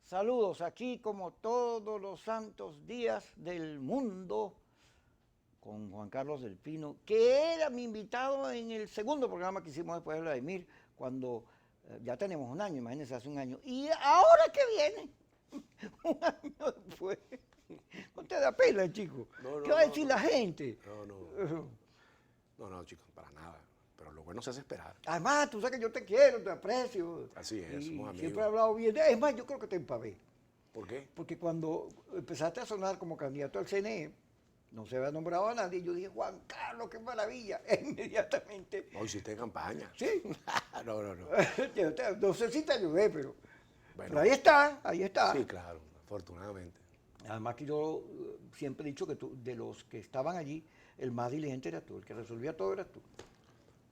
Saludos aquí como todos los santos días del mundo con Juan Carlos del Pino, que era mi invitado en el segundo programa que hicimos después de Vladimir, cuando ya tenemos un año, imagínense, hace un año. Y ahora que viene, un año después, no te da pena, chico. ¿Qué va a decir la gente? No, chicos, para nada. Pero lo bueno se hace esperar. Además, tú sabes que yo te quiero, te aprecio. Así es, somos amigos. Siempre he hablado bien. Es más, yo creo que te empavé. ¿Por qué? Porque cuando empezaste a sonar como candidato al CNE, no se había nombrado a nadie, yo dije, Juan Carlos, qué maravilla. E inmediatamente. No, hiciste campaña. Sí. No. No sé si te ayudé, pero, Bueno, pero ahí está, ahí está. sí, claro, afortunadamente. Además que yo siempre he dicho que tú, de los que estaban allí, el más diligente era tú, el que resolvía todo eras tú.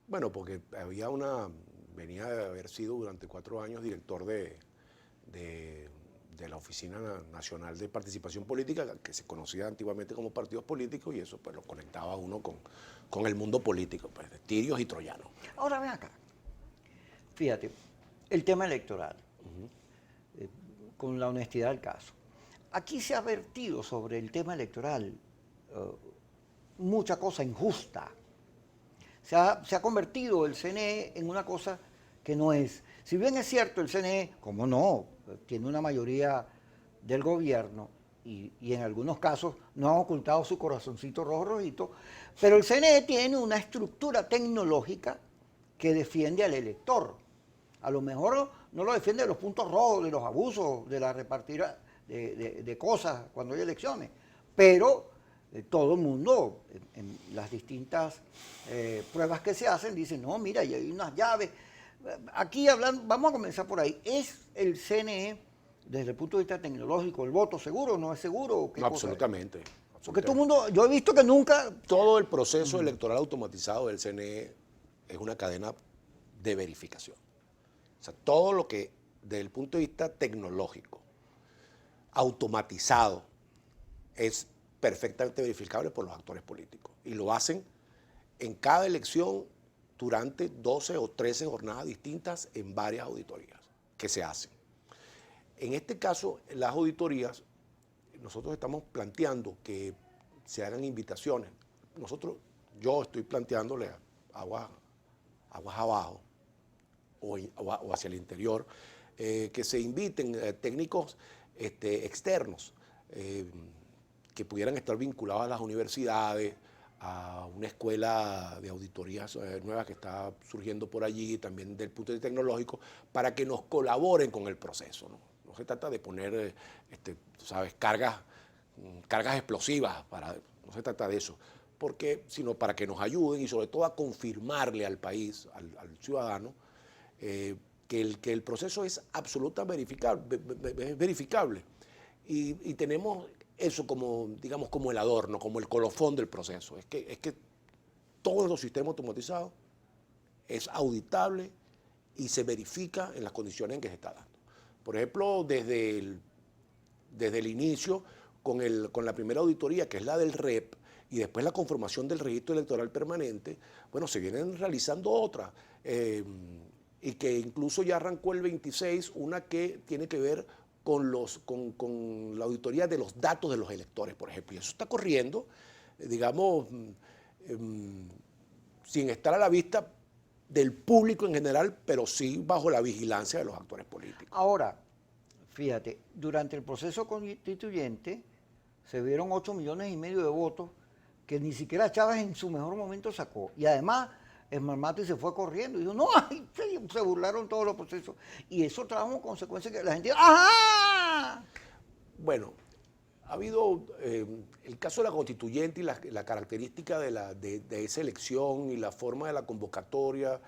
Bueno, porque venía de haber sido durante 4 años director de la Oficina Nacional de Participación Política, que se conocía antiguamente como partidos políticos, y eso pues lo conectaba a uno con el mundo político, pues, de tirios y troyanos. Ahora ven acá, fíjate, el tema electoral, con la honestidad del caso. Aquí se ha vertido sobre el tema electoral mucha cosa injusta. Se ha convertido el CNE en una cosa que no es. Si bien es cierto, el CNE, como no, tiene una mayoría del gobierno y en algunos casos no han ocultado su corazoncito rojito, pero el CNE tiene una estructura tecnológica que defiende al elector. A lo mejor no lo defiende de los puntos rojos, de los abusos, de la repartida de cosas cuando hay elecciones, pero todo el mundo, en las distintas pruebas que se hacen, dice, no, mira, y hay unas llaves. Aquí hablando, vamos a comenzar por ahí. ¿Es el CNE, desde el punto de vista tecnológico, el voto seguro o no es seguro? No, absolutamente. Porque todo el mundo, yo he visto que nunca... Todo el proceso electoral automatizado del CNE es una cadena de verificación. O sea, todo lo que, desde el punto de vista tecnológico, automatizado, es perfectamente verificable por los actores políticos. Y lo hacen en cada elección durante 12 o 13 jornadas distintas en varias auditorías que se hacen. En este caso, las auditorías, nosotros estamos planteando que se hagan invitaciones. Yo estoy planteándole aguas abajo o hacia el interior, que se inviten técnicos externos que pudieran estar vinculados a las universidades, a una escuela de auditorías nueva que está surgiendo por allí, también del punto de vista tecnológico, para que nos colaboren con el proceso, ¿no? No se trata de poner, cargas explosivas, no se trata de eso, sino para que nos ayuden y sobre todo a confirmarle al país, al ciudadano, que el proceso es absolutamente verificable. Y tenemos eso como, digamos, como el adorno, como el colofón del proceso. Es que todos los sistemas automatizados es auditable y se verifica en las condiciones en que se está dando. Por ejemplo, desde el inicio, con la primera auditoría, que es la del REP, y después la conformación del registro electoral permanente, bueno, se vienen realizando otras, y que incluso ya arrancó el 26, una que tiene que ver con la auditoría de los datos de los electores, por ejemplo. Y eso está corriendo, digamos, sin estar a la vista del público en general, pero sí bajo la vigilancia de los actores políticos. Ahora, fíjate, durante el proceso constituyente se vieron 8,5 millones de votos que ni siquiera Chávez en su mejor momento sacó. Y además, Esmarmati se fue corriendo y dijo, no, ay, se burlaron todos los procesos. Y eso trajo consecuencias que la gente dijo, ¡ajá! Bueno, ha habido el caso de la constituyente y la característica de esa elección y la forma de la convocatoria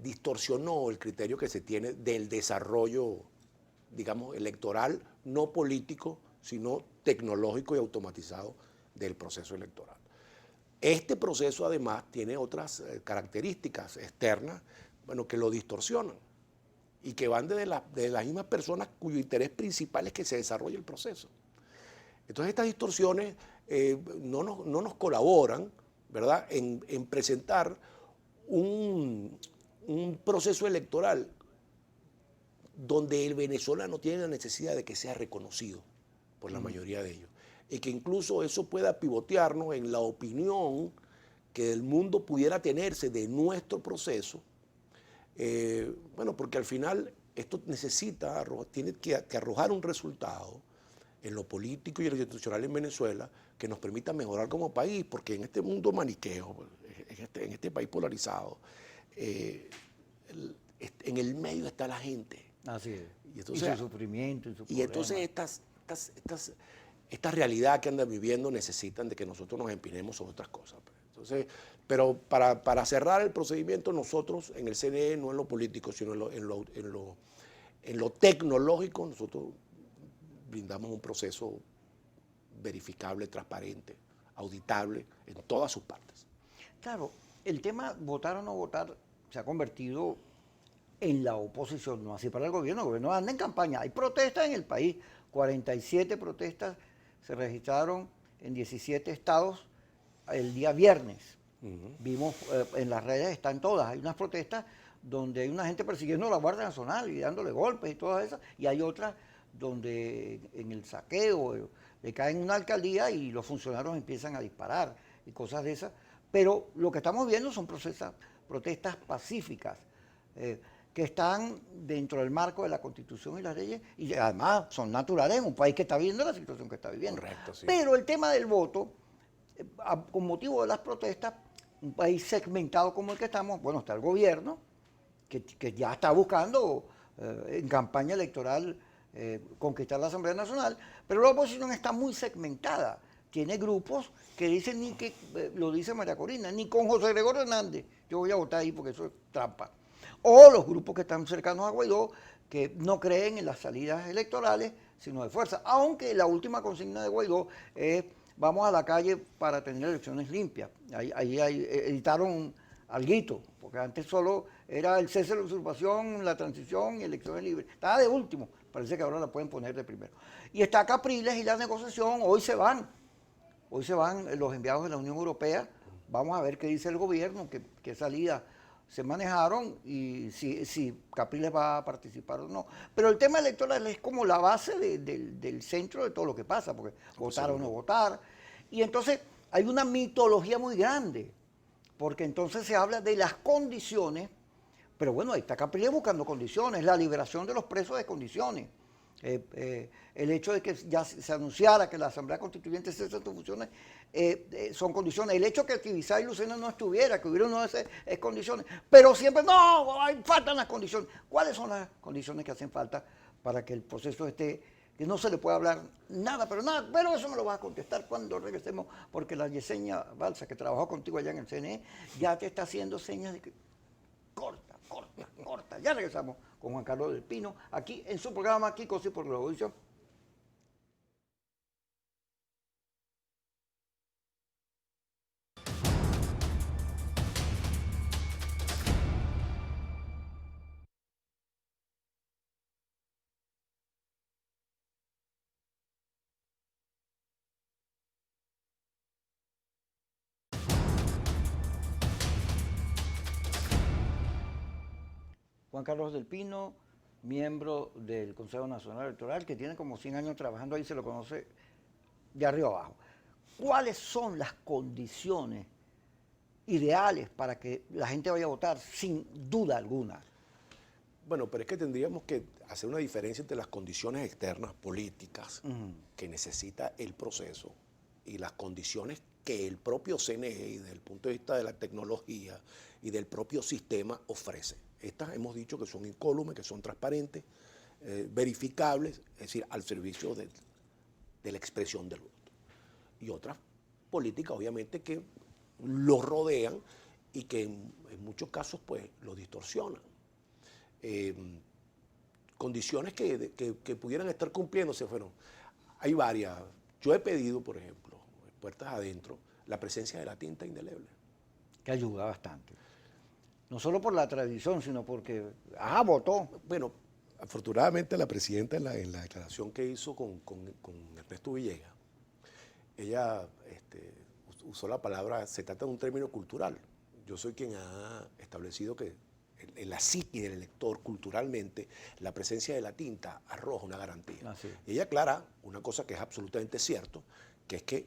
distorsionó el criterio que se tiene del desarrollo, digamos, electoral, no político, sino tecnológico y automatizado del proceso electoral. Este proceso además tiene otras características externas, bueno, que lo distorsionan y que van de las mismas personas cuyo interés principal es que se desarrolle el proceso. Entonces estas distorsiones no nos colaboran, ¿verdad?, en presentar un proceso electoral donde el venezolano tiene la necesidad de que sea reconocido por la mayoría de ellos. Y que incluso eso pueda pivotearnos en la opinión que el mundo pudiera tenerse de nuestro proceso. Bueno, porque al final esto necesita, tiene que arrojar un resultado en lo político y en lo institucional en Venezuela que nos permita mejorar como país, porque en este mundo maniqueo, en este país polarizado, en el medio está la gente. Así es. Y, entonces, su sufrimiento, y su y entonces esta realidad que andan viviendo necesitan de que nosotros nos empinemos sobre otras cosas. Entonces, pero para cerrar el procedimiento, nosotros en el CNE, no en lo político, sino en lo tecnológico, nosotros brindamos un proceso verificable, transparente, auditable en todas sus partes. Claro, el tema votar o no votar se ha convertido en la oposición, no así para el gobierno anda en campaña. Hay protestas en el país, 47 protestas se registraron en 17 estados el día viernes. Vimos en las redes, están todas, hay unas protestas donde hay una gente persiguiendo a la Guardia Nacional y dándole golpes y todas esas, y hay otras donde en el saqueo le caen una alcaldía y los funcionarios empiezan a disparar y cosas de esas. Pero lo que estamos viendo son protestas pacíficas que están dentro del marco de la Constitución y las leyes y además son naturales en un país que está viviendo la situación que está viviendo. Correcto, sí. Pero el tema del voto, con motivo de las protestas, un país segmentado como el que estamos, bueno, está el gobierno, que ya está buscando en campaña electoral conquistar la Asamblea Nacional, pero la oposición está muy segmentada. Tiene grupos que dicen, ni que, lo dice María Corina, ni con José Gregorio Hernández, yo voy a votar ahí porque eso es trampa. O los grupos que están cercanos a Guaidó, que no creen en las salidas electorales, sino de fuerza. Aunque la última consigna de Guaidó es, vamos a la calle para tener elecciones limpias. Ahí editaron alguito, porque antes solo era el cese de la usurpación, la transición y elecciones libres. Estaba de último, parece que ahora la pueden poner de primero. Y está Capriles y la negociación, hoy se van los enviados de la Unión Europea, vamos a ver qué dice el gobierno, qué salida se manejaron y si Capriles va a participar o no. Pero el tema electoral es como la base del centro de todo lo que pasa, porque votar o no votar. Y entonces hay una mitología muy grande, porque entonces se habla de las condiciones, pero bueno, ahí está Capriles buscando condiciones, la liberación de los presos de condiciones. El hecho de que ya se anunciara que la Asamblea Constituyente cese sus funciones son condiciones. El hecho de que Tibisay y Lucena no estuviera, que hubiera una de esas condiciones, pero siempre no, faltan las condiciones. ¿Cuáles son las condiciones que hacen falta para que el proceso esté, que no se le pueda hablar nada, pero eso me lo vas a contestar cuando regresemos, porque la Yesenia Balsa, que trabajó contigo allá en el CNE, ya te está haciendo señas de que corta. Ya regresamos con Juan Carlos del Pino, aquí en su programa Kiko por Globovisión. Juan Carlos del Pino, miembro del Consejo Nacional Electoral, que tiene como 100 años trabajando ahí, se lo conoce de arriba abajo. ¿Cuáles son las condiciones ideales para que la gente vaya a votar sin duda alguna? Bueno, pero es que tendríamos que hacer una diferencia entre las condiciones externas políticas que necesita el proceso y las condiciones que el propio CNE, y desde el punto de vista de la tecnología y del propio sistema, ofrece. Estas hemos dicho que son incólumes, que son transparentes, verificables, es decir, al servicio de la expresión del voto. Y otras políticas, obviamente, que lo rodean y que en muchos casos pues lo distorsionan. Condiciones que pudieran estar cumpliéndose fueron, hay varias. Yo he pedido, por ejemplo, puertas adentro, la presencia de la tinta indeleble. Que ayuda bastante. No solo por la tradición, sino porque, votó. Bueno, afortunadamente la presidenta en la declaración que hizo con Ernesto Villegas, ella usó la palabra, se trata de un término cultural. Yo soy quien ha establecido que en la psique del elector culturalmente, la presencia de la tinta arroja una garantía. Así es. Y ella aclara una cosa que es absolutamente cierto, que es que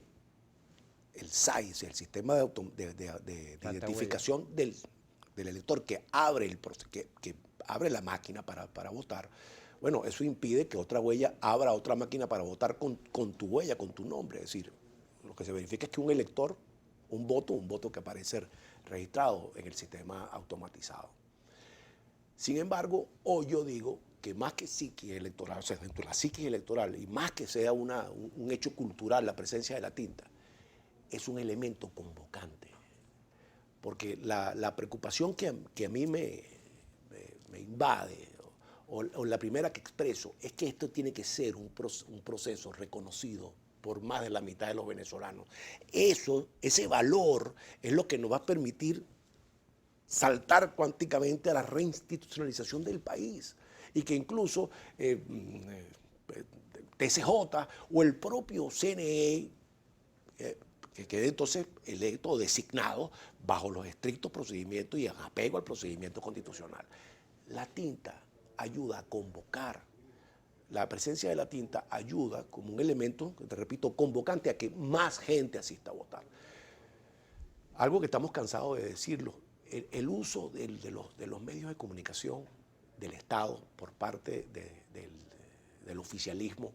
el SAIS, el sistema de identificación del elector que abre, que abre la máquina para votar, bueno, eso impide que otra huella abra otra máquina para votar con tu huella, con tu nombre. Es decir, lo que se verifica es que un elector, un voto que aparece registrado en el sistema automatizado. Sin embargo, hoy yo digo que más que psiquis electoral, o sea, dentro de la psiquis electoral, y más que sea un hecho cultural la presencia de la tinta, es un elemento convocante. Porque la preocupación que a mí me invade, o la primera que expreso, es que esto tiene que ser un proceso reconocido por más de la mitad de los venezolanos. Ese valor es lo que nos va a permitir saltar cuánticamente a la reinstitucionalización del país. Y que incluso TCJ o el propio CNE, que quede entonces electo o designado bajo los estrictos procedimientos y en apego al procedimiento constitucional. La tinta ayuda a convocar. La presencia de la tinta ayuda como un elemento, te repito, convocante a que más gente asista a votar. Algo que estamos cansados de decirlo, el uso de los medios de comunicación del Estado por parte del oficialismo,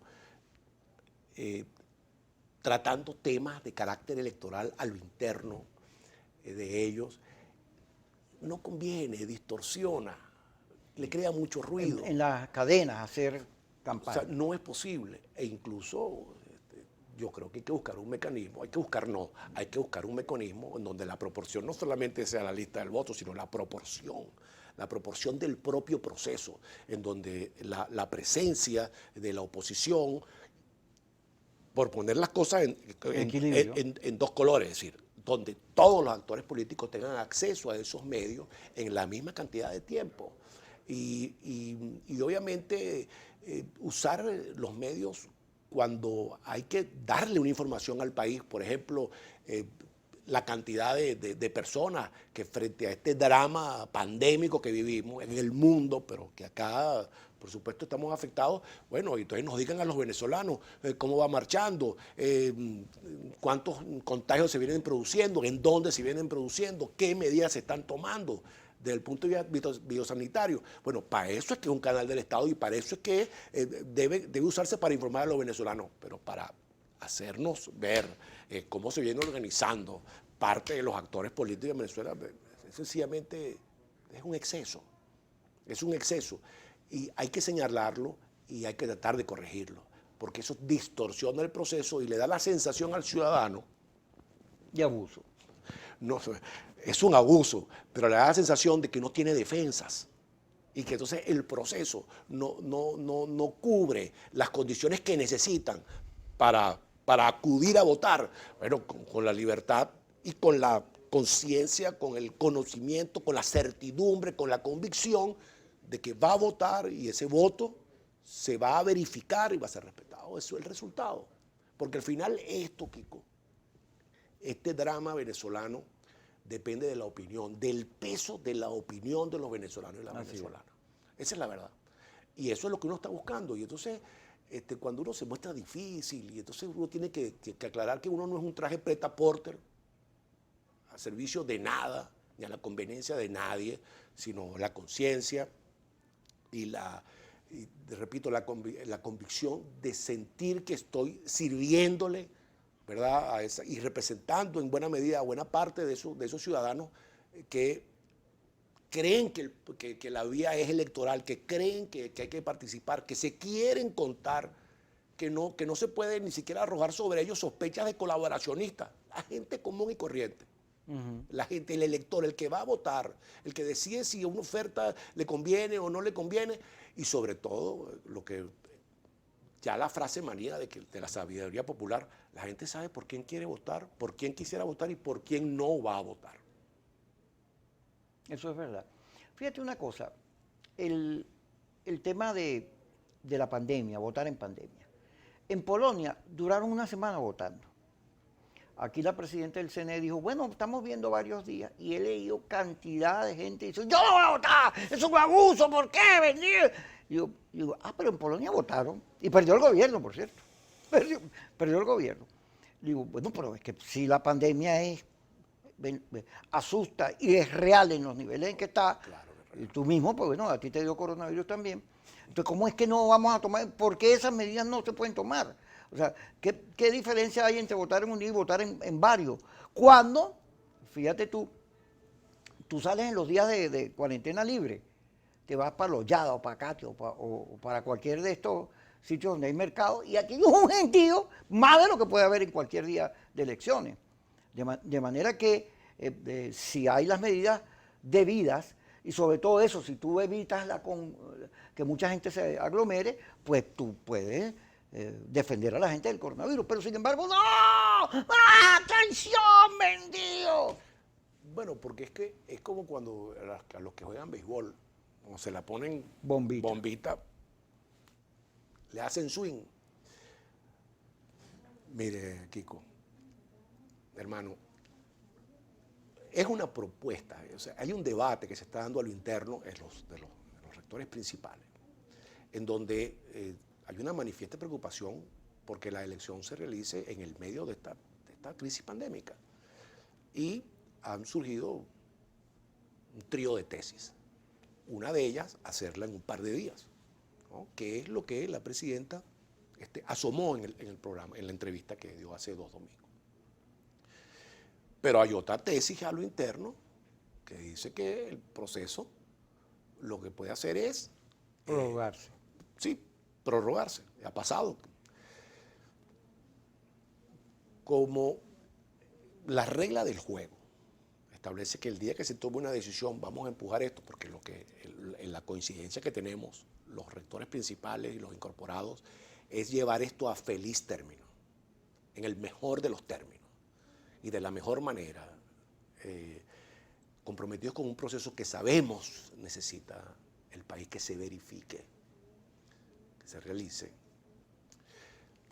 tratando temas de carácter electoral a lo interno de ellos, no conviene, distorsiona, le crea mucho ruido. En las cadenas hacer campaña. O sea, no es posible. E incluso yo creo que hay que buscar un mecanismo, hay que buscar un mecanismo en donde la proporción no solamente sea la lista del voto, sino la proporción del propio proceso, en donde la presencia de la oposición, por poner las cosas en dos colores, es decir, donde todos los actores políticos tengan acceso a esos medios en la misma cantidad de tiempo. Y obviamente usar los medios cuando hay que darle una información al país, por ejemplo, la cantidad de personas que frente a este drama pandémico que vivimos en el mundo, pero que acá, por supuesto, estamos afectados, bueno, y entonces nos digan a los venezolanos cómo va marchando, cuántos contagios se vienen produciendo, en dónde se vienen produciendo, qué medidas se están tomando desde el punto de vista biosanitario. Bueno, para eso es que es un canal del Estado y para eso es que debe usarse para informar a los venezolanos, pero para hacernos ver cómo se viene organizando parte de los actores políticos en Venezuela, sencillamente es un exceso. Es un exceso. Y hay que señalarlo y hay que tratar de corregirlo, porque eso distorsiona el proceso y le da la sensación al ciudadano. Y abuso. No, es un abuso, pero le da la sensación de que no tiene defensas y que entonces el proceso no cubre las condiciones que necesitan para acudir a votar, bueno, con la libertad y con la conciencia, con el conocimiento, con la certidumbre, con la convicción de que va a votar y ese voto se va a verificar y va a ser respetado. Eso es el resultado. Porque al final esto, Kiko, este drama venezolano depende de la opinión, del peso de la opinión de los venezolanos y las venezolanas. Esa es la verdad. Y eso es lo que uno está buscando. Y entonces, cuando uno se muestra difícil, y entonces uno tiene que aclarar que uno no es un traje preta-porter al servicio de nada, ni a la conveniencia de nadie, sino la conciencia y repito, la convicción de sentir que estoy sirviéndole, ¿verdad? Y representando en buena medida a buena parte de esos ciudadanos que creen que la vía es electoral, que creen que hay que participar, que se quieren contar, que no se puede ni siquiera arrojar sobre ellos sospechas de colaboracionistas. La gente común y corriente. La gente, el elector, el que va a votar, el que decide si una oferta le conviene o no le conviene, y sobre todo lo que ya la frase manía de la sabiduría popular, la gente sabe por quién quiere votar, por quién quisiera votar y por quién no va a votar. Eso es verdad. Fíjate una cosa, el tema de la pandemia, votar en pandemia. En Polonia duraron una semana votando. aquí la presidenta del CNE dijo, bueno, estamos viendo varios días, y he leído cantidad de gente y dice, yo no voy a votar, es un abuso, ¿por qué? Digo, pero en Polonia votaron, y perdió el gobierno, por cierto, perdió el gobierno. Digo, bueno, pero es que si la pandemia asusta y es real en los niveles en que está, Claro, y tú mismo, pues bueno, a ti te dio coronavirus también. Entonces, ¿cómo es que no vamos a tomar? ¿Por qué esas medidas no se pueden tomar? O sea, ¿qué diferencia hay entre votar en un día y votar en varios? Cuando, fíjate tú sales en los días de cuarentena libre, te vas para Lollada o para Cate o para cualquier de estos sitios donde hay mercado, y aquí hay un gentío más de lo que puede haber en cualquier día de elecciones. De manera que si hay las medidas debidas, y sobre todo eso, si tú evitas que mucha gente se aglomere, pues tú puedes defender a la gente del coronavirus. Pero sin embargo, ¡no! ¡Ah, traición, vendido! Bueno, porque es que es como cuando a los que juegan béisbol, cuando se la ponen Bombita. le hacen swing. Mire, Kiko, hermano, es una propuesta, o sea, hay un debate que se está dando a lo interno de los rectores principales, en donde hay una manifiesta preocupación porque la elección se realice en el medio de esta crisis pandémica. Y han surgido un trío de tesis. Una de ellas, hacerla en un par de días, ¿no? Que es lo que la presidenta asomó en el programa, en la entrevista que dio hace 2 domingos. Pero hay otra tesis a lo interno que dice que el proceso lo que puede hacer es Prorrogarse. Sí, prorrogarse. Ha pasado. Como la regla del juego establece que el día que se tome una decisión vamos a empujar esto, porque en la coincidencia que tenemos los rectores principales y los incorporados es llevar esto a feliz término, en el mejor de los términos y de la mejor manera, comprometidos con un proceso que sabemos necesita el país, que se verifique, que se realice,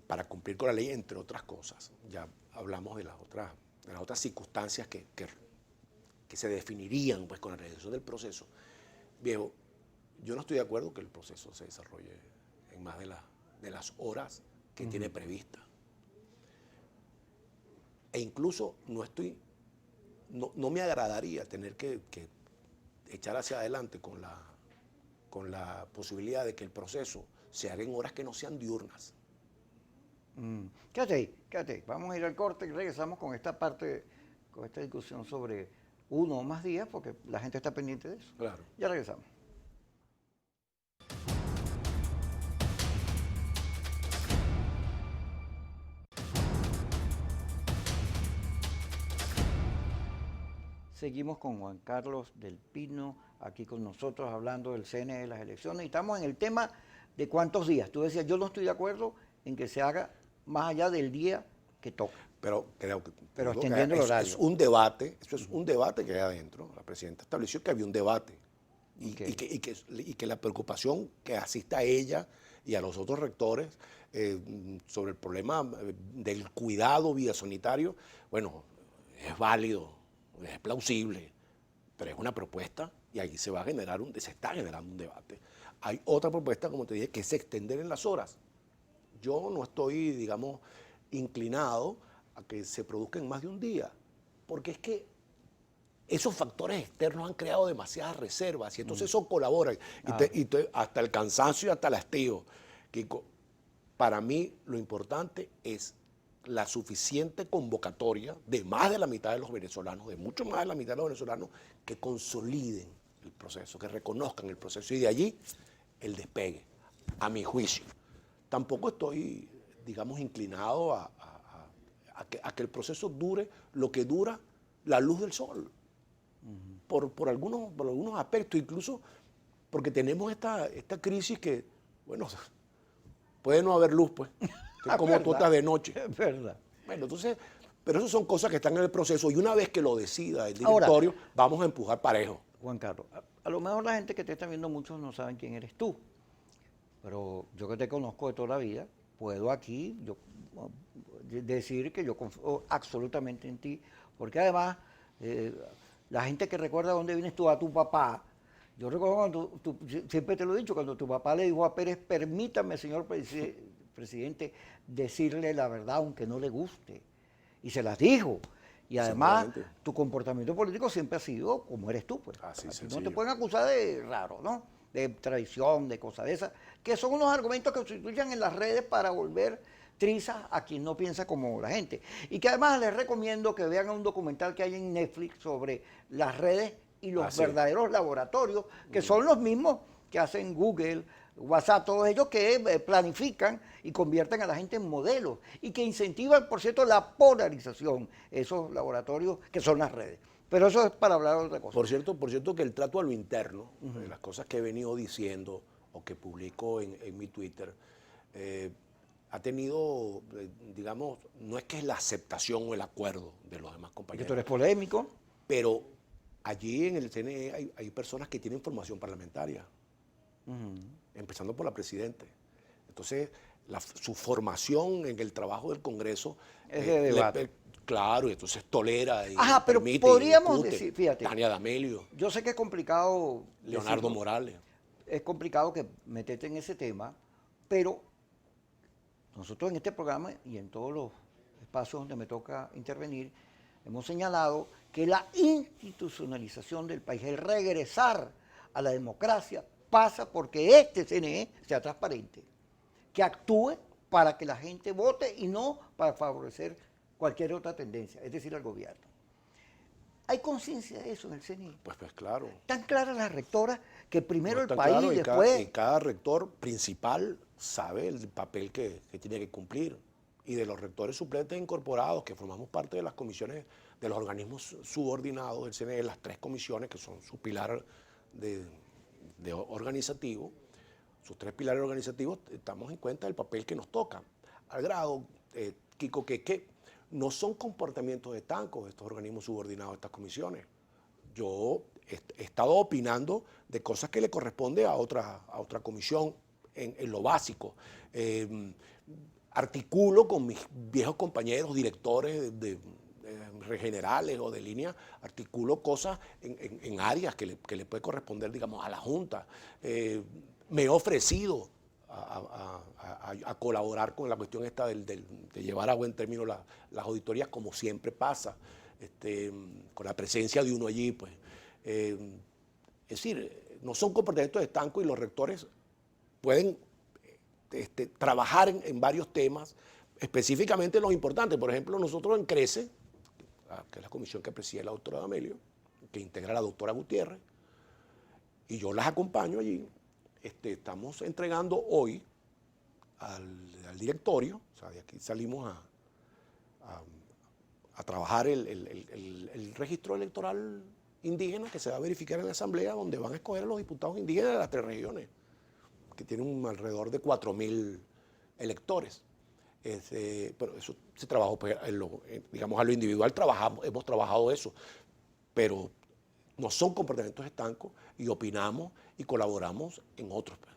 para cumplir con la ley, entre otras cosas. Ya hablamos de las otras circunstancias que se definirían pues, con la realización del proceso. Viejo, yo no estoy de acuerdo que el proceso se desarrolle en más de las horas que tiene prevista. E incluso no me agradaría tener que echar hacia adelante con la posibilidad de que el proceso se haga en horas que no sean diurnas. Quédate ahí. Vamos a ir al corte y regresamos con esta parte, con esta discusión sobre 1 o más días, porque la gente está pendiente de eso. Claro. Ya regresamos. Seguimos con Juan Carlos del Pino, aquí con nosotros hablando del CNE de las elecciones. Y estamos en el tema de cuántos días. Tú decías, yo no estoy de acuerdo en que se haga más allá del día que toca. Pero creo que extendiendo el horario. Es un debate, eso es un debate que hay adentro. La presidenta estableció que había un debate y que la preocupación que asista a ella y a los otros rectores sobre el problema del cuidado biosanitario, bueno, es válido, es plausible, pero es una propuesta y ahí se está generando un debate. Hay otra propuesta, como te dije, que es extender en las horas. Yo no estoy, digamos, inclinado a que se produzca en más de un día, porque es que esos factores externos han creado demasiadas reservas y entonces eso colabora hasta el cansancio y hasta el hastío. Kiko, para mí lo importante es la suficiente convocatoria de más de la mitad de los venezolanos, de mucho más de la mitad de los venezolanos, que consoliden el proceso, que reconozcan el proceso y de allí el despegue, a mi juicio. Tampoco estoy, digamos, inclinado a que el proceso dure lo que dura la luz del sol, por algunos aspectos, incluso porque tenemos esta crisis que, bueno, puede no haber luz, pues, es como totas de noche. Es verdad. Bueno, entonces, pero eso son cosas que están en el proceso y una vez que lo decida el directorio, vamos a empujar parejo. Juan Carlos, a lo mejor la gente que te está viendo, muchos no saben quién eres tú, pero yo que te conozco de toda la vida, puedo aquí decir que yo confío absolutamente en ti, porque además la gente que recuerda dónde vienes tú a tu papá, yo recuerdo cuando siempre te lo he dicho, cuando tu papá le dijo a Pérez, permítame, señor presidente, decirle la verdad aunque no le guste, y se las dijo. Y además, Seguramente. tu comportamiento político siempre ha sido como eres tú, pues. Así A ti no te sencillo. pueden acusar de raro, ¿no? De traición, de cosas de esas, que son unos argumentos que se utilizan en las redes para volver trizas a quien no piensa como la gente. Y que además les recomiendo que vean un documental que hay en Netflix sobre las redes y los Sí. verdaderos laboratorios, que son los mismos que hacen Google, WhatsApp, todos ellos que planifican y convierten a la gente en modelos y que incentivan, por cierto, la polarización, esos laboratorios que son las redes. Pero eso es para hablar de otra cosa. Por cierto que el trato a lo interno, de las cosas que he venido diciendo o que publico en mi Twitter, ha tenido, digamos, no es que es la aceptación o el acuerdo de los demás Que compañeros, tú eres polémico. pero allí en el CNE hay personas que tienen formación parlamentaria, empezando por la Presidente. Entonces, su formación en el trabajo del Congreso Es de debate. claro, y entonces tolera y Ajá, pero permite y podríamos discute. decir, fíjate, Tania D'Amelio, yo sé que es complicado Leonardo decirlo, Morales. es complicado que meterte en ese tema, pero nosotros en este programa y en todos los espacios donde me toca intervenir, hemos señalado que la institucionalización del país, el regresar a la democracia, pasa porque este CNE sea transparente, que actúe para que la gente vote y no para favorecer cualquier otra tendencia, es decir, al gobierno. ¿Hay conciencia de eso en el CNE? Pues claro. Tan claras las rectoras que primero No el está país, claro, después... y cada rector principal sabe el papel que tiene que cumplir. Y de los rectores suplentes incorporados, que formamos parte de las comisiones, de los organismos subordinados del CNE, las 3 comisiones que son su pilar de organizativo, sus 3 pilares organizativos, estamos en cuenta del papel que nos toca. Al grado, Kiko, que no son comportamientos estancos estos organismos subordinados, estas comisiones. Yo he estado opinando de cosas que le corresponde a otra comisión en lo básico. Articulo con mis viejos compañeros, directores de generales o de línea, articulo cosas en áreas que le puede corresponder, digamos, a la Junta. Me he ofrecido a colaborar con la cuestión esta de llevar a buen término las auditorías, como siempre pasa, con la presencia de uno allí, pues. Es decir, no son comportamientos estancos y los rectores pueden trabajar en varios temas, específicamente los importantes. Por ejemplo, nosotros en CRECE, que es la comisión que preside la doctora D'Amelio, que integra la doctora Gutiérrez, y yo las acompaño allí. Estamos entregando hoy al directorio, o sea, de aquí salimos a trabajar el registro electoral indígena que se va a verificar en la asamblea, donde van a escoger a los diputados indígenas de las 3 regiones, que tienen alrededor de 4.000 electores. Pero eso se trabajó, pues, digamos, a lo individual hemos trabajado eso, pero no son comportamientos estancos y opinamos y colaboramos en otros, pues,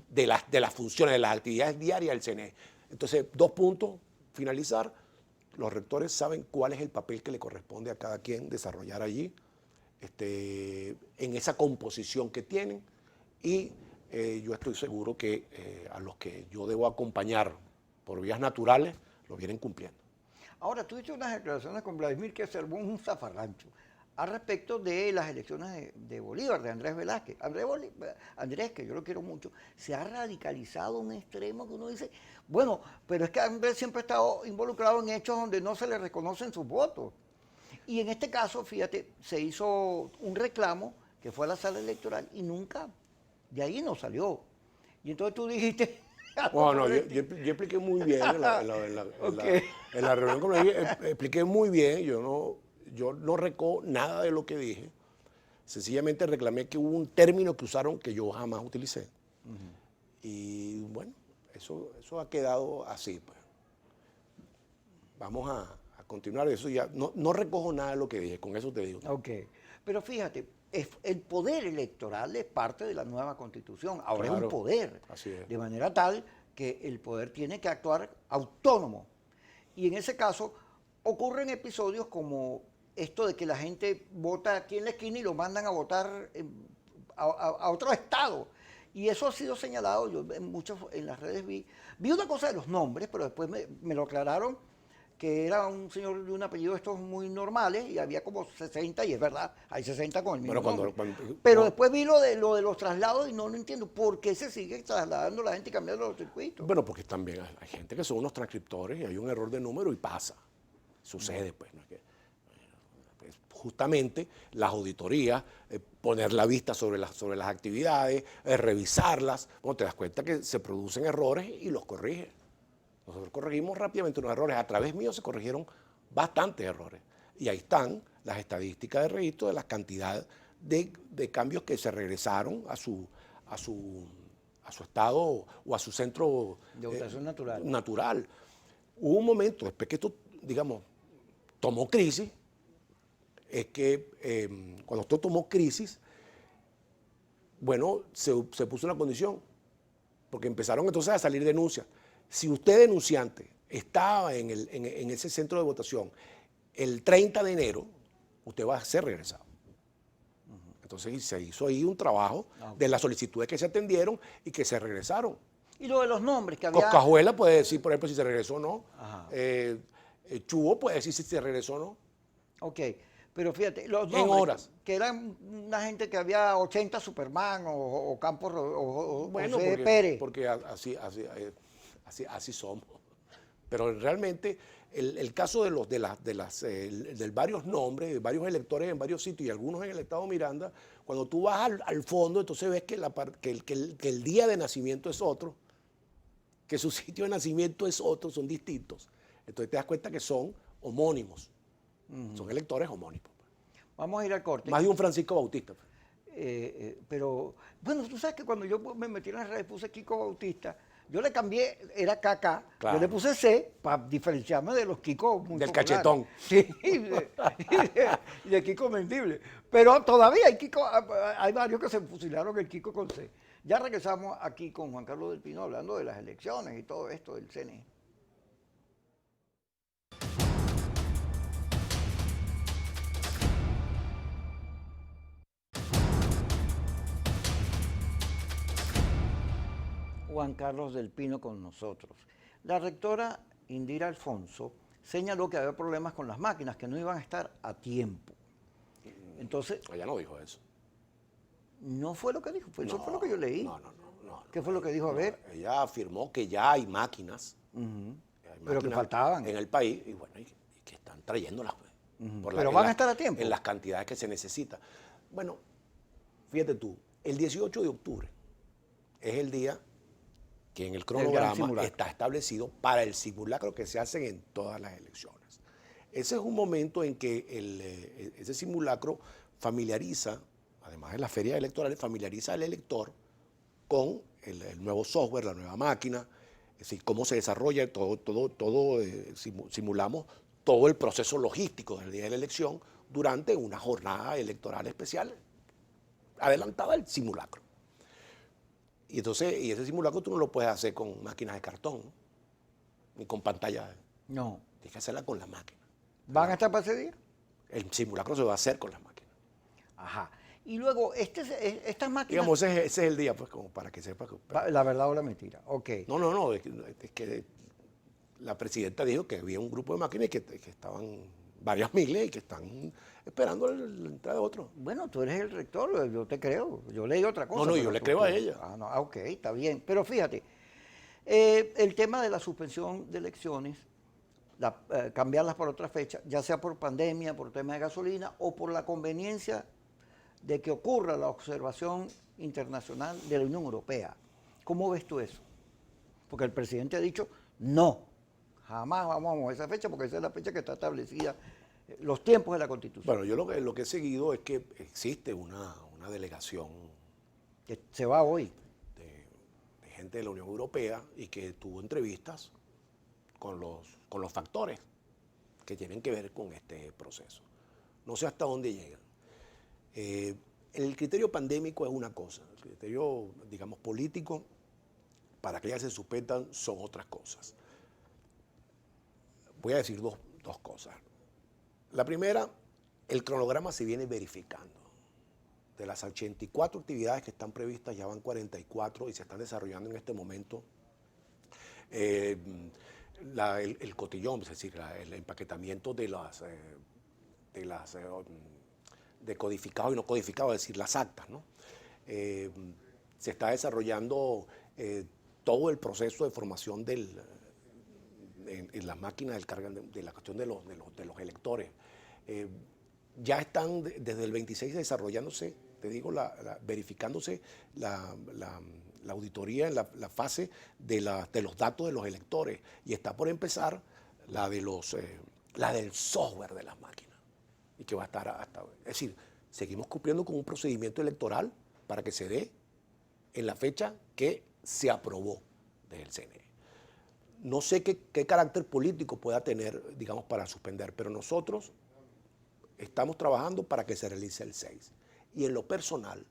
de las funciones, de las actividades diarias del CNE. Entonces, 2 puntos, finalizar. Los rectores saben cuál es el papel que le corresponde a cada quien desarrollar allí, en esa composición que tienen, y yo estoy seguro que a los que yo debo acompañar por vías naturales, lo vienen cumpliendo. Ahora, tú hiciste unas declaraciones con Vladimir que se armó un zafarrancho al respecto de las elecciones de Bolívar, de Andrés Velázquez. Andrés, que yo lo quiero mucho, se ha radicalizado a un extremo que uno dice, bueno, pero es que Andrés siempre ha estado involucrado en hechos donde no se le reconocen sus votos. Y en este caso, fíjate, se hizo un reclamo que fue a la sala electoral y nunca, de ahí no salió. Y entonces tú dijiste... Bueno, yo expliqué muy bien en la reunión con él, expliqué muy bien, yo no recojo nada de lo que dije, sencillamente reclamé que hubo un término que usaron que yo jamás utilicé. Y bueno, eso ha quedado así, pues. Vamos a continuar, eso ya, no recojo nada de lo que dije, con eso te digo. Ok, pero fíjate, el poder electoral es parte de la nueva Constitución, ahora Claro, es un poder, así es. de manera tal que el poder tiene que actuar autónomo. Y en ese caso ocurren episodios como esto de que la gente vota aquí en la esquina y lo mandan a votar a otro estado. Y eso ha sido señalado, yo en las redes vi una cosa de los nombres, pero después me lo aclararon, que era un señor de un apellido estos muy normales y había como 60, y es verdad, hay 60 con el mismo nombre. Pero después vi lo de los traslados y no lo entiendo. ¿Por qué se sigue trasladando la gente y cambiando los circuitos? Bueno, porque también hay gente que son unos transcriptores y hay un error de número y pasa. Sucede, pues. ¿No? Es que, pues, justamente las auditorías, poner la vista sobre las actividades, revisarlas, bueno, te das cuenta que se producen errores y los corriges. Nosotros corregimos rápidamente unos errores. A través mío se corrigieron bastantes errores. Y ahí están las estadísticas de registro de la cantidad de cambios que se regresaron a su estado o a su centro De votación natural. natural. Hubo un momento, después que esto, digamos, tomó crisis, es que cuando esto tomó crisis, bueno, se puso una condición, porque empezaron entonces a salir denuncias. Si usted, denunciante, estaba en ese centro de votación el 30 de enero, usted va a ser regresado. Entonces se hizo ahí un trabajo de las solicitudes que se atendieron y que se regresaron. Y lo de los nombres que había... Coscajuela puede decir, por ejemplo, si se regresó o no. Ajá. Chubo puede decir si se regresó o no. Ok, pero fíjate, los nombres, En horas. que eran una gente que había 80 Superman o Campos o Bueno, José Pérez. porque así somos. Pero realmente el caso de varios nombres, de varios electores en varios sitios y algunos en el estado Miranda, cuando tú vas al fondo, entonces ves que el día de nacimiento es otro, que su sitio de nacimiento es otro, son distintos. Entonces te das cuenta que son homónimos, son electores homónimos. Vamos a ir al corte. Más de un Francisco Bautista. Pero, bueno, tú sabes que cuando yo me metí en las redes puse Kiko Bautista, yo le cambié, era KK, Claro. yo le puse C para diferenciarme de los Kiko muy Del populares. cachetón. Sí, y de Kiko Mendible. Pero todavía hay varios que se fusilaron el Kiko con C. Ya regresamos aquí con Juan Carlos del Pino hablando de las elecciones y todo esto del CNE. Juan Carlos del Pino con nosotros. La rectora Indira Alfonso señaló que había problemas con las máquinas, que no iban a estar a tiempo. Entonces, Ella no dijo eso. no fue lo que dijo, eso fue lo que yo leí. No. ¿Qué fue lo que dijo? A ver. Ella afirmó que ya hay máquinas. Pero que faltaban. En el país y bueno, y que están trayéndolas. Pues, Pero van a estar a tiempo. En las cantidades que se necesita. Bueno, fíjate tú, el 18 de octubre es el día que en el cronograma está establecido para el simulacro que se hacen en todas las elecciones. Ese es un momento en que ese simulacro familiariza, además de las ferias electorales, familiariza al elector con el nuevo software, la nueva máquina, es decir, cómo se desarrolla simulamos todo el proceso logístico del día de la elección durante una jornada electoral especial, adelantada al simulacro. Y entonces, ese simulacro tú no lo puedes hacer con máquinas de cartón, ni con pantalla. No. Tienes que hacerla con la máquina. ¿Van a estar para ese día? El simulacro se va a hacer con las máquinas. Ajá. Y luego, estas máquinas... Digamos, ese es el día, pues, como para que sepa. La verdad o la mentira, ok. No, es que la presidenta dijo que había un grupo de máquinas que estaban varias miles y que están esperando la entrada de otros. Bueno, tú eres el rector, yo te creo. Yo leí otra cosa. No, yo le creo a ella. Ok, está bien. Pero fíjate, el tema de la suspensión de elecciones, cambiarlas por otra fecha, ya sea por pandemia, por tema de gasolina o por la conveniencia de que ocurra la observación internacional de la Unión Europea. ¿Cómo ves tú eso? Porque el presidente ha dicho, no, jamás vamos a mover esa fecha porque esa es la fecha que está establecida, los tiempos de la Constitución. Bueno, yo lo que he seguido es que existe una delegación que se va hoy. De gente de la Unión Europea y que tuvo entrevistas con los factores que tienen que ver con este proceso. No sé hasta dónde llegan. El criterio pandémico es una cosa, el criterio, digamos, político para que ellas se suspendan son otras cosas. Voy a decir dos cosas. La primera, el cronograma se viene verificando. De las 84 actividades que están previstas, ya van 44 y se están desarrollando en este momento. El cotillón, es decir, el empaquetamiento de codificados y no codificados, es decir, las actas, ¿no? Se está desarrollando todo el proceso de formación en las máquinas de la cuestión de los electores. Ya están desde el 26 desarrollándose, te digo, verificándose la auditoría en la fase de los datos de los electores, y está por empezar la del software de las máquinas, y que va a estar hasta... Es decir, seguimos cumpliendo con un procedimiento electoral para que se dé en la fecha que se aprobó desde el CNE. No sé qué carácter político pueda tener, digamos, para suspender, pero nosotros estamos trabajando para que se realice el 6. Y en lo personal,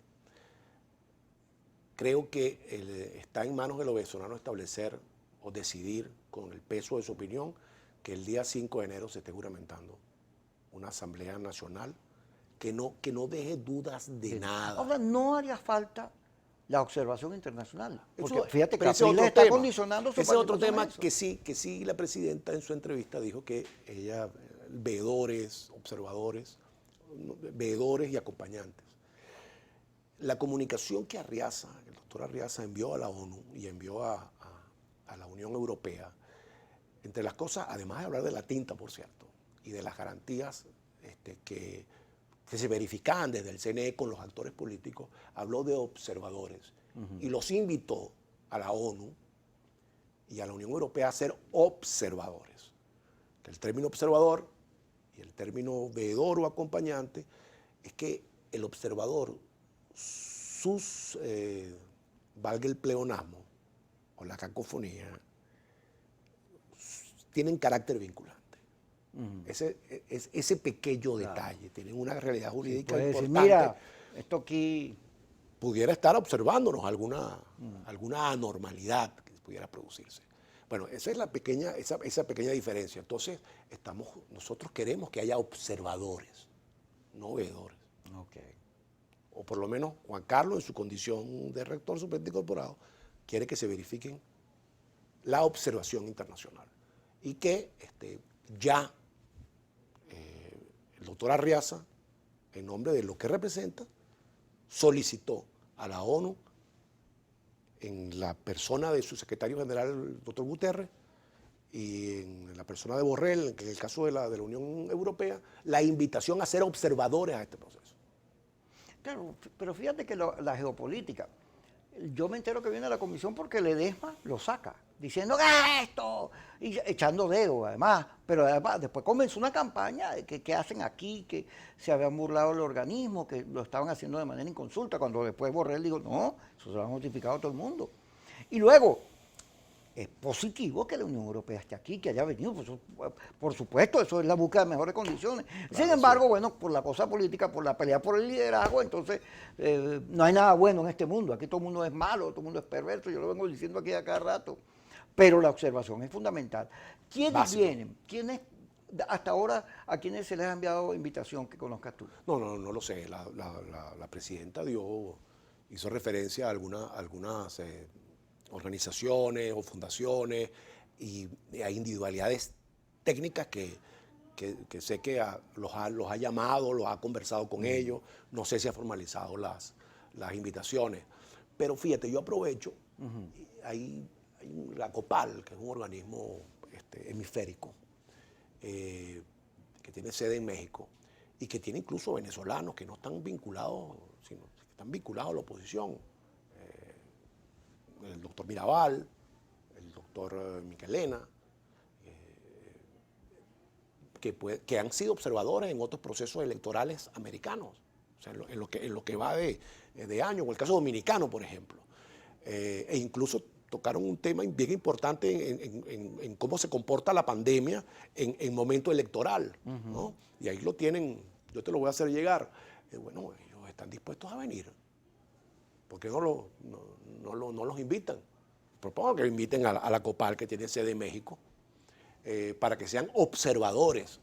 creo que está en manos de los venezolanos establecer o decidir con el peso de su opinión que el día 5 de enero se esté juramentando una Asamblea Nacional que no deje dudas de nada. Ahora, no haría falta la observación internacional. Porque Eso, fíjate que pero ese Capriles otro está tema. condicionando su Ese es otro participación tema en eso. que sí la presidenta en su entrevista dijo que ella, veedores, observadores, veedores y acompañantes. La comunicación que Arriaza, el doctor Arriaza, envió a la ONU y envió a la Unión Europea, entre las cosas, además de hablar de la tinta, por cierto, y de las garantías que se verificaban desde el CNE con los actores políticos, habló de observadores y los invitó a la ONU y a la Unión Europea a ser observadores. Que el término observador y el término veedor o acompañante es que el observador, valga el pleonasmo o la cacofonía, tienen carácter vinculante. Ese pequeño detalle, tienen una realidad jurídica Puede decir, importante. mira, esto aquí... Pudiera estar observándonos alguna anormalidad que pudiera producirse. Bueno, esa es esa pequeña diferencia. Entonces, nosotros queremos que haya observadores, no veedores. Okay. O por lo menos Juan Carlos, en su condición de rector suplente incorporado, quiere que se verifiquen la observación internacional. Y que ya el doctor Arriaza, en nombre de lo que representa, solicitó a la ONU, en la persona de su secretario general, el doctor Guterres, y en la persona de Borrell, en el caso de la Unión Europea, la invitación a ser observadores a este proceso. Claro, pero fíjate que la geopolítica, yo me entero que viene la comisión porque Ledesma lo saca, diciendo que esto, y echando dedo además, pero además después comenzó una campaña de que hacen aquí, que se habían burlado del organismo, que lo estaban haciendo de manera inconsulta, cuando después Borrell dijo, no, eso se lo han notificado a todo el mundo. Y luego, es positivo que la Unión Europea esté aquí, que haya venido, por supuesto, eso es la búsqueda de mejores condiciones. Claro, Sin embargo, bueno, por la cosa política, por la pelea por el liderazgo, entonces no hay nada bueno en este mundo. Aquí todo el mundo es malo, todo el mundo es perverso, yo lo vengo diciendo aquí a cada rato. Pero la observación es fundamental. ¿Quiénes Básico. vienen? ¿Quiénes, hasta ahora, a quiénes se les ha enviado invitación que conozcas tú? No lo sé. La presidenta hizo referencia a algunas organizaciones o fundaciones y a individualidades técnicas que sé que los ha llamado, los ha conversado con ellos. No sé si ha formalizado las invitaciones. Pero fíjate, yo aprovecho, hay la COPAL, que es un organismo hemisférico, que tiene sede en México y que tiene incluso venezolanos que no están vinculados, sino que están vinculados a la oposición. El doctor Mirabal, el doctor Michelena, que han sido observadores en otros procesos electorales americanos, o sea, en lo que va de año, en el caso dominicano, por ejemplo. E incluso tocaron un tema bien importante en cómo se comporta la pandemia en momento electoral, ¿no? Y ahí lo tienen, yo te lo voy a hacer llegar. Bueno, ellos están dispuestos a venir. ¿Por qué no los invitan? propongo que inviten a la COPAL, que tiene sede en México, para que sean observadores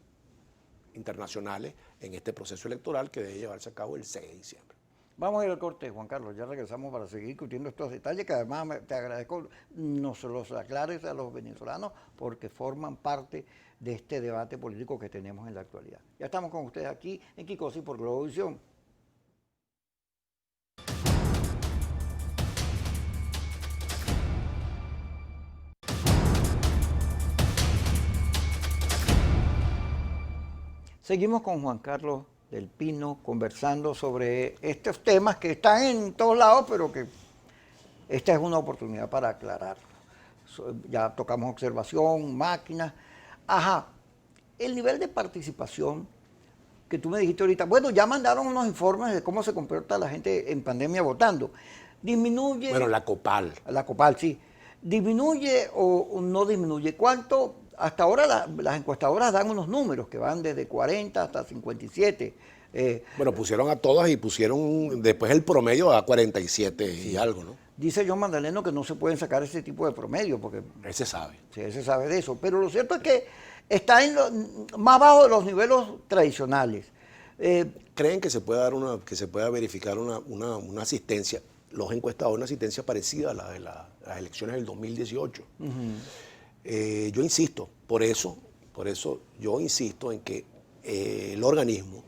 internacionales en este proceso electoral que debe llevarse a cabo el 6 de diciembre. Vamos a ir al corte, Juan Carlos, ya regresamos para seguir discutiendo estos detalles que además te agradezco nos los aclares a los venezolanos porque forman parte de este debate político que tenemos en la actualidad. Ya estamos con ustedes aquí en Kikosi por Globovisión. Seguimos con Juan Carlos del Pino conversando sobre estos temas que están en todos lados, pero que esta es una oportunidad para aclararlo. Ya tocamos observación, máquinas. Ajá, el nivel de participación que tú me dijiste ahorita, bueno, ya mandaron unos informes de cómo se comporta la gente en pandemia votando. Disminuye. Bueno, la COPAL. La COPAL, sí. ¿Disminuye o no disminuye? ¿Cuánto? Hasta ahora las encuestadoras dan unos números que van desde 40 hasta 57. Bueno, pusieron a todas y pusieron después el promedio a 47 y algo, ¿no? Dice John Magdaleno que no se pueden sacar ese tipo de promedio porque... Ese sabe. Sí, ese sabe de eso. Pero lo cierto es que está más bajo de los niveles tradicionales. ¿Creen que se pueda dar que se pueda verificar una asistencia, los encuestadores, una asistencia parecida a la de las elecciones del 2018? Yo insisto, por eso yo insisto en que el organismo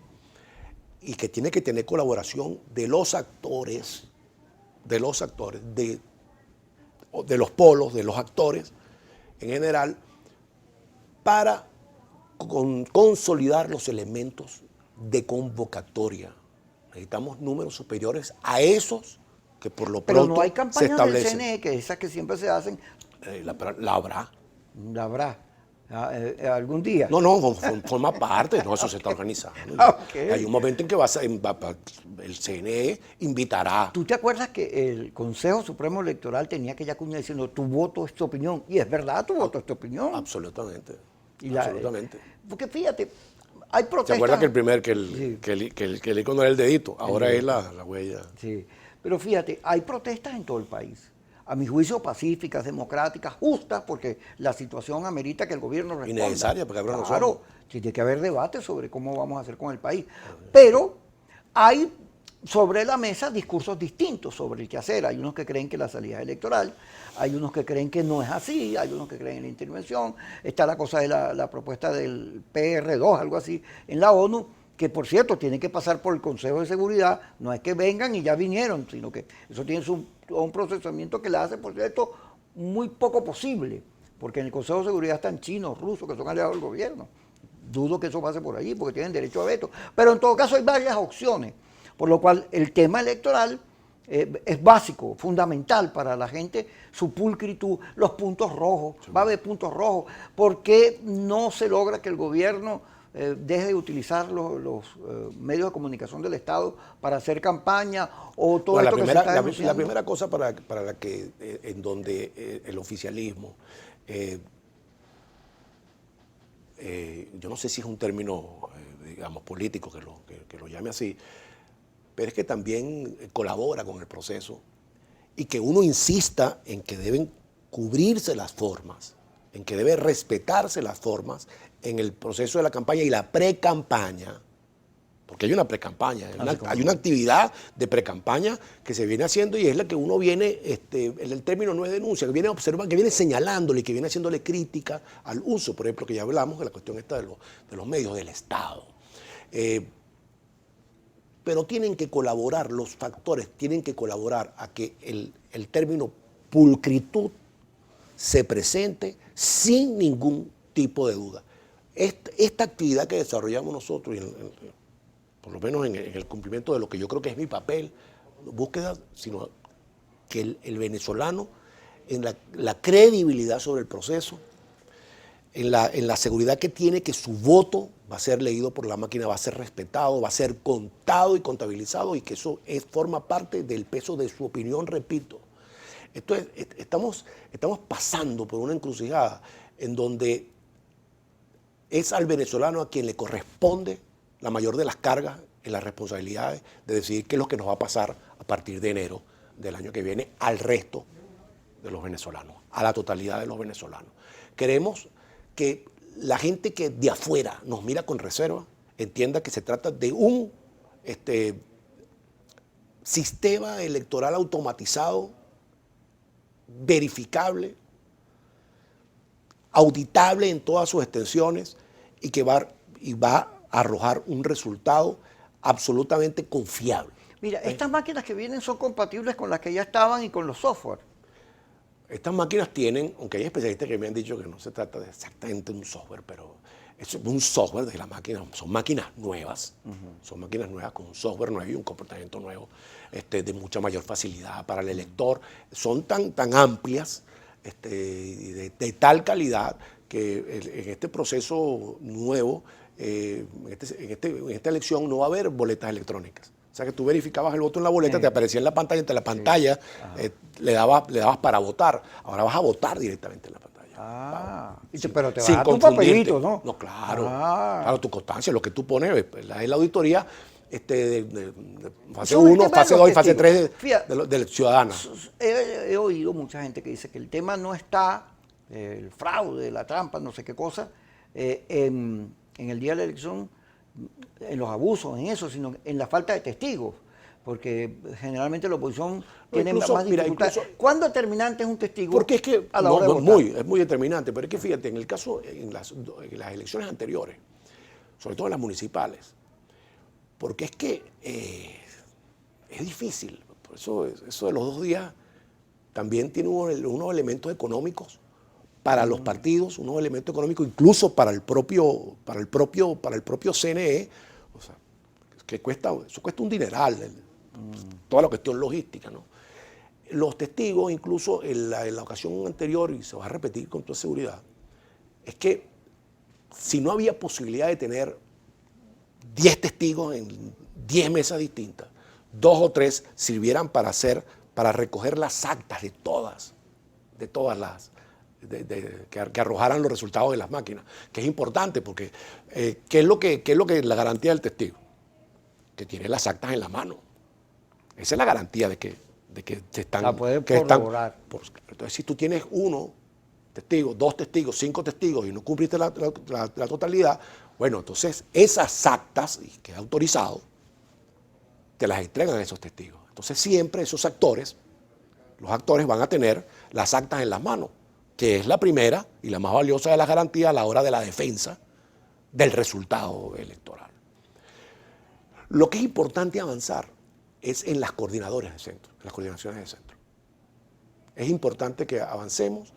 y que tiene que tener colaboración de los actores, de los polos, de los actores en general, para consolidar los elementos de convocatoria. Necesitamos números superiores a esos que por lo pronto pero no hay se campañas del establecen. CNE, que esas que siempre se hacen. La habrá. La habrá. Algún día. No, forma parte, no, eso se está organizando. Okay. Hay un momento en que el CNE invitará. ¿Tú te acuerdas que el Consejo Supremo Electoral tenía aquella cuña diciendo tu voto es tu opinión? Y es verdad, tu voto es tu opinión. Absolutamente. Y absolutamente. Porque fíjate, hay protestas. ¿Se acuerda que el icono era el dedito? Ahora es la huella. Sí, pero fíjate, hay protestas en todo el país. A mi juicio, pacíficas, democráticas, justas, porque la situación amerita que el gobierno responda. Innecesaria, porque habrá nosotros. Claro, tiene que haber debate sobre cómo vamos a hacer con el país. Pero hay sobre la mesa discursos distintos sobre el qué hacer. Hay unos que creen que la salida es electoral, hay unos que creen que no es así, hay unos que creen en la intervención. Está la cosa de la propuesta del PR2, algo así, en la ONU, que por cierto tiene que pasar por el Consejo de Seguridad, no es que vengan y ya vinieron, sino que eso tiene un procesamiento que le hace, por cierto, muy poco posible, porque en el Consejo de Seguridad están chinos, rusos, que son aliados del gobierno. Dudo que eso pase por allí, porque tienen derecho a veto. Pero en todo caso hay varias opciones, por lo cual el tema electoral es básico, fundamental para la gente, su pulcritud, los puntos rojos, va a haber puntos rojos. ¿Por qué no se logra que el gobierno deje de utilizar los medios de comunicación del Estado para hacer campaña o todo esto que se está denunciando? La primera cosa para la que, en donde el oficialismo, yo no sé si es un término, digamos, político que lo llame así, pero es que también colabora con el proceso y que uno insista en que deben cubrirse las formas, en que debe respetarse las formas en el proceso de la campaña y la pre-campaña, porque hay una pre-campaña, hay una actividad de pre-campaña que se viene haciendo y es la que uno viene, el término no es denuncia, que viene observando, que viene señalándole, que viene haciéndole crítica al uso, por ejemplo, que ya hablamos de la cuestión esta de los medios del Estado. Pero tienen que colaborar, los factores tienen que colaborar a que el término pulcritud se presente sin ningún tipo de duda. Esta actividad que desarrollamos nosotros, por lo menos en el cumplimiento de lo que yo creo que es mi papel, búsqueda, sino que el venezolano, en la credibilidad sobre el proceso, en la seguridad que tiene que su voto va a ser leído por la máquina, va a ser respetado, va a ser contado y contabilizado y que eso forma parte del peso de su opinión, repito. Estamos pasando por una encrucijada en donde es al venezolano a quien le corresponde la mayor de las cargas y las responsabilidades de decidir qué es lo que nos va a pasar a partir de enero del año que viene al resto de los venezolanos, a la totalidad de los venezolanos. Queremos que la gente que de afuera nos mira con reserva entienda que se trata de un sistema electoral automatizado, verificable, auditable en todas sus extensiones y que va a arrojar un resultado absolutamente confiable. Mira, estas máquinas que vienen son compatibles con las que ya estaban y con los software. Estas máquinas tienen, aunque hay especialistas que me han dicho que no se trata de exactamente un software, pero es un software de las máquinas, son máquinas nuevas, son máquinas nuevas con un software nuevo y un comportamiento nuevo, de mucha mayor facilidad para el elector. Son tan amplias, de tal calidad que en este proceso nuevo, en esta elección no va a haber boletas electrónicas. O sea que tú verificabas el voto en la boleta, te aparecía en la pantalla, entre la pantalla le dabas para votar. Ahora vas a votar directamente en la pantalla. Pero te vas sin a tu confundirte. papelito, ¿no? No, claro. Claro, tu constancia, lo que tú pones, la de la auditoría, de fase 1, fase 2 y fase 3 del ciudadano. He oído mucha gente que dice que el tema no está, el fraude, la trampa, no sé qué cosa, en el día de la elección, en los abusos, en eso, sino en la falta de testigos, porque generalmente la oposición tiene más dificultades. ¿Cuán determinante es un testigo? Porque es que a la hora de votar? Es muy determinante, pero es que fíjate, en el caso, en las elecciones anteriores, sobre todo en las municipales, porque es que es difícil, por eso de los 2 días también tiene unos elementos económicos para los partidos, unos elementos económicos incluso para el propio CNE, o sea, que eso cuesta un dineral, toda la cuestión logística, ¿no? Los testigos, incluso en la ocasión anterior, y se va a repetir con toda seguridad, es que si no había posibilidad de tener 10 testigos en 10 mesas distintas, 2 o 3 sirvieran para recoger las actas de todas las que arrojaran los resultados de las máquinas, que es importante porque ¿qué es lo que la garantía del testigo? Que tiene las actas en la mano. Esa es la garantía de que se están... La puede corroborar. Entonces, si tú tienes 1 testigo, 2 testigos, 5 testigos y no cumpliste la totalidad, bueno, entonces esas actas, y queda autorizado, te las entregan a esos testigos. Entonces siempre los actores van a tener las actas en las manos, que es la primera y la más valiosa de las garantías a la hora de la defensa del resultado electoral. Lo que es importante avanzar es en las coordinaciones de centro. Es importante que avancemos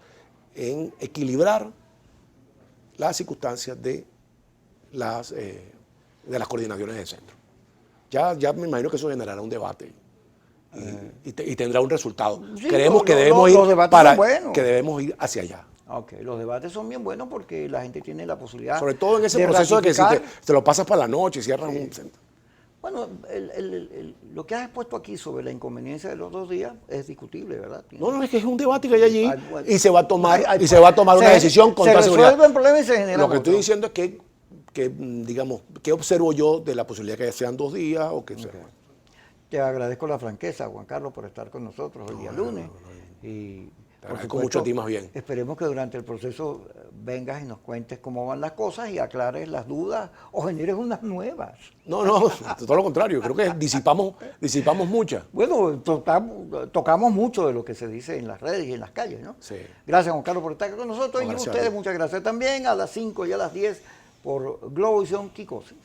en equilibrar las circunstancias de las coordinaciones de centro. Ya me imagino que eso generará un debate y tendrá un resultado. Sí, Creemos que debemos ir hacia allá. Ok, los debates son bien buenos porque la gente tiene la posibilidad. Sobre todo en ese proceso de que si te lo pasas para la noche y cierras un centro. Bueno, lo que has expuesto aquí sobre la inconveniencia de los 2 días es discutible, ¿verdad? No, es que es un debate que hay allí y se va a tomar una decisión con toda seguridad. Se resuelve el problema y se genera. Lo que estoy diciendo es que digamos, ¿qué observo yo de la posibilidad que sean 2 días o que sea? Te agradezco la franqueza, Juan Carlos, por estar con nosotros el día lunes. Y te agradezco mucho a ti más bien. Esperemos que durante el proceso vengas y nos cuentes cómo van las cosas y aclares las dudas o generes unas nuevas. No, todo lo contrario. Creo que disipamos muchas. Bueno, tocamos mucho de lo que se dice en las redes y en las calles, ¿no? Sí. Gracias, Juan Carlos, por estar con nosotros. Y a ustedes, muchas gracias también. A las 5 y a las 10 por Globovisión Kikosis.